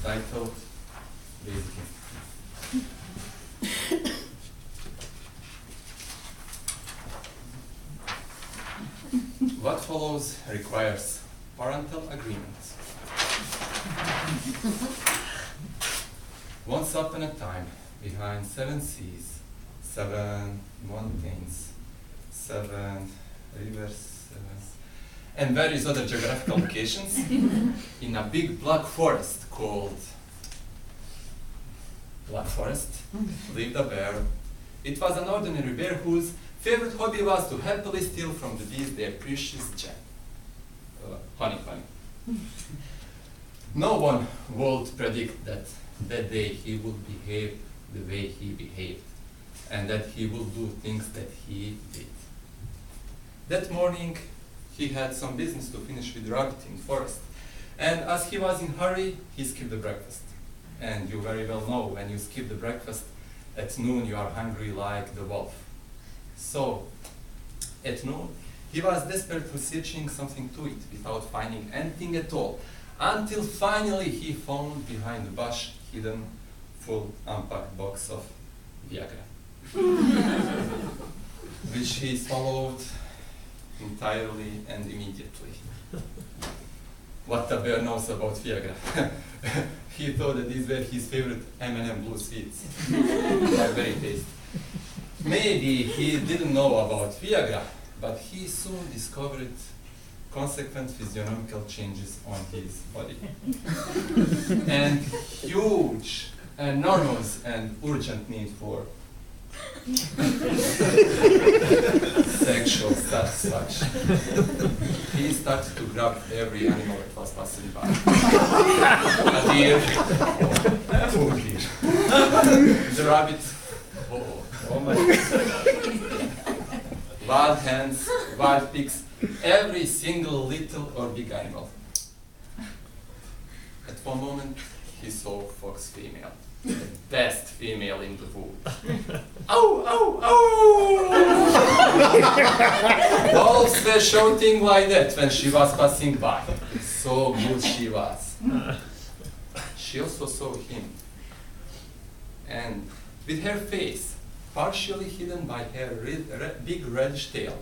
titled basically. What follows requires parental agreement. Once upon a time, behind 7 seas, 7 mountains, 7 rivers, and various other geographical locations, in a big black forest called Black Forest, lived a bear. It was an ordinary bear whose favorite hobby was to happily steal from the bees their precious gem. Honey. No one would predict that that day he would behave the way he behaved, and that he would do things that he did. That morning, he had some business to finish with the rabbit in the forest, and as he was in a hurry, he skipped the breakfast. And you very well know, when you skip the breakfast, at noon you are hungry like the wolf. So, at noon, he was desperately searching something to eat without finding anything at all, until finally he found behind the bush hidden full unpacked box of Viagra, which he swallowed entirely and immediately. What the bear knows about Viagra? He thought that these were his favorite M&M blue sweets. They're very tasty. Maybe he didn't know about Viagra, but he soon discovered consequent physiognomical changes on his body. And huge, enormous, and urgent need for sexual satisfaction. He started to grab every animal that was passing by. A deer, oh deer. The rabbit, oh my God. Wild hens, wild pigs, every single little or big animal. At one moment, he saw fox female, the best female in the wood. Ow, ow, ow! Wolves were shouting like that when she was passing by. So good she was. She also saw him. And with her face partially hidden by her big reddish tail,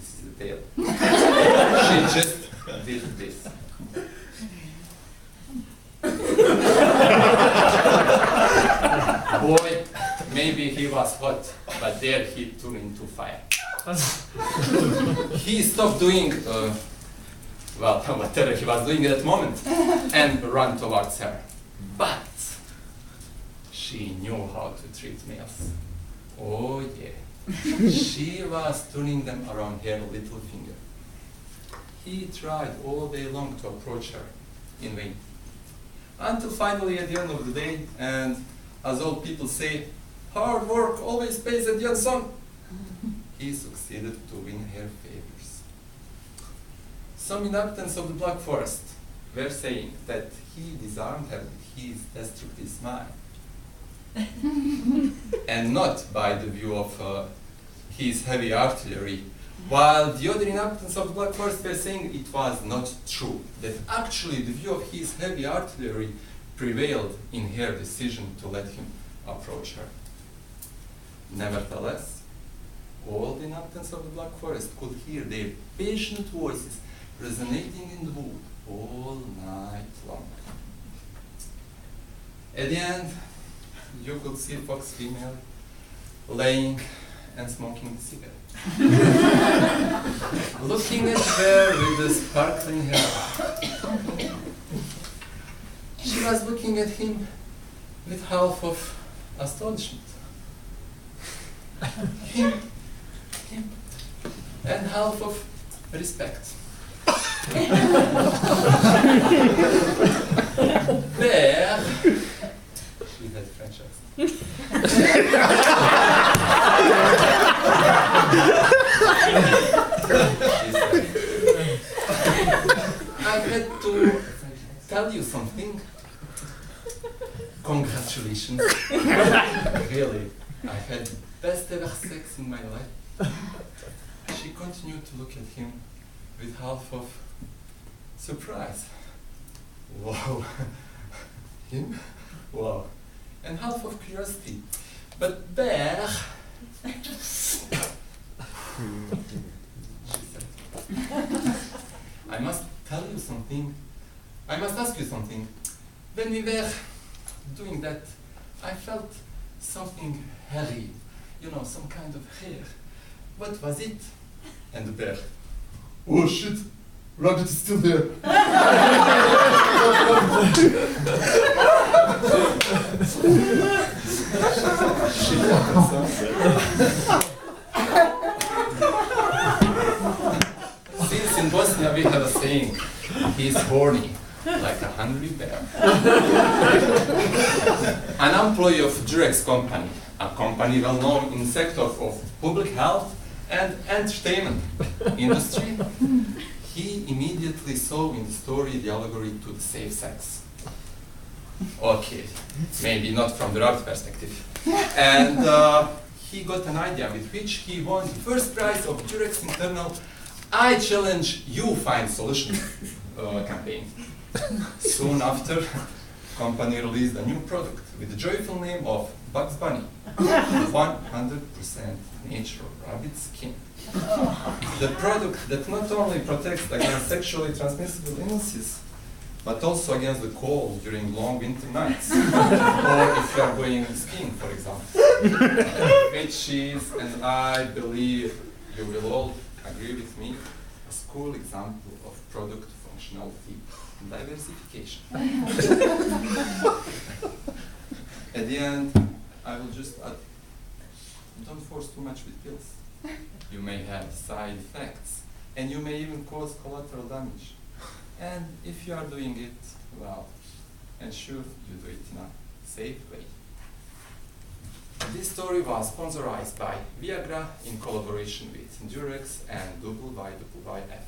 this is the tail, she just did this. Boy, maybe he was hot, but there he turned into fire. He stopped doing, whatever he was doing at that moment, and ran towards her. But she knew how to treat males. Oh yeah. She was turning them around her little finger. He tried all day long to approach her in vain. Until finally at the end of the day, and as old people say, hard work always pays at the end, son. He succeeded to win her favors. Some inhabitants of the Black Forest were saying that he disarmed her with his destructive smile. And not by the view of his heavy artillery, while the other inhabitants of the Black Forest were saying it was not true, that actually the view of his heavy artillery prevailed in her decision to let him approach her. Nevertheless, all the inhabitants of the Black Forest could hear their passionate voices resonating in the wood all night long. At the end, you could see fox female laying and smoking a cigarette. Looking at her with a sparkling hair. She was looking at him with half of astonishment. Him, and half of respect. There, she had French accent. I had to tell you something. Congratulations. Really, I had the best ever sex in my life. She continued to look at him with half of surprise. wow, him? Wow. And half of curiosity. But Bear, she said, I must tell you something. I must ask you something. When we were doing that, I felt something hairy, you know, some kind of hair. What was it? And the bear, oh shit, Rabbit is still there. Since in Bosnia we have a saying, he's horny, like a hungry bear. An employee of Durex company, a company well known in the sector of public health and entertainment industry, he immediately saw in the story the allegory to the safe sex. Okay, maybe not from the rabbit perspective. And he got an idea with which he won the first prize of Durex internal I Challenge You Find Solution campaign. Soon after, company released a new product with the joyful name of Bugs Bunny, 100% natural rabbit skin. The product that not only protects against sexually transmissible illnesses, but also against the cold during long winter nights, or if you are going skiing, for example. Which is, and I believe you will all agree with me, a school example of product functionality diversification. At the end, I will just add, don't force too much with pills. You may have side effects, and you may even cause collateral damage. And if you are doing it well, ensure you do it in a safe way. This story was sponsored by Viagra in collaboration with Durex and WWF.